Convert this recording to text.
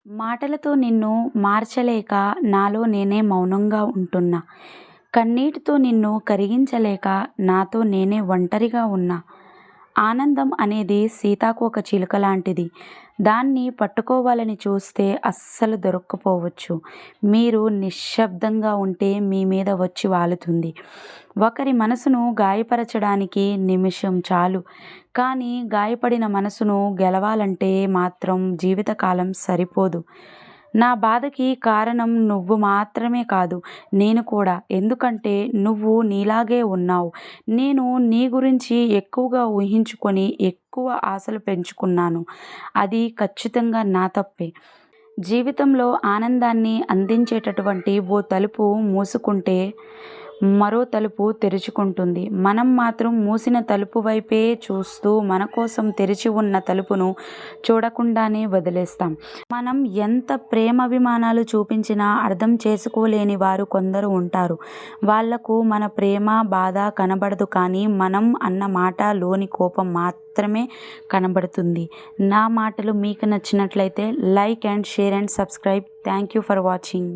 మాటలతో నిన్ను మార్చలేక నాలో నేనే మౌనంగా ఉంటున్నా. కన్నీటితో నిన్ను కరిగించలేక నాతో నేనే ఒంటరిగా ఉన్నా. ఆనందం అనేది సీతాకోక చిలుక లాంటిది. దాన్ని పట్టుకోవాలని చూస్తే అస్సలు దొరక్కపోవచ్చు. మీరు నిశ్శబ్దంగా ఉంటే మీ మీద వచ్చి వాలుతుంది. ఒకరి మనసును గాయపరచడానికి నిమిషం చాలు. కానీ గాయపడిన మనసును గెలవాలంటే మాత్రం జీవితకాలం సరిపోదు. నా బాధకి కారణం నువ్వు మాత్రమే కాదు, నేను కూడా. ఎందుకంటే నువ్వు నీలాగే ఉన్నావు. నేను నీ గురించి ఎక్కువగా ఊహించుకొని ఎక్కువ ఆశలు పెంచుకున్నాను. అది ఖచ్చితంగా నా తప్పే. జీవితంలో ఆనందాన్ని అందించేటటువంటి ఓ తలుపు మూసుకుంటే మరో తలుపు తెరుచుకుంటుంది. మనం మాత్రం మూసిన తలుపు వైపే చూస్తూ మన కోసం తెరిచి ఉన్న తలుపును చూడకుండానే వదిలేస్తాం. మనం ఎంత ప్రేమాభిమానాలు చూపించినా అర్థం చేసుకోలేని వారు కొందరు ఉంటారు. వాళ్లకు మన ప్రేమ, బాధ కనబడదు, కానీ మనం అన్న మాట లోని కోపం మాత్రమే కనబడుతుంది. నా మాటలు మీకు నచ్చినట్లయితే like and share and subscribe. Thank you for watching.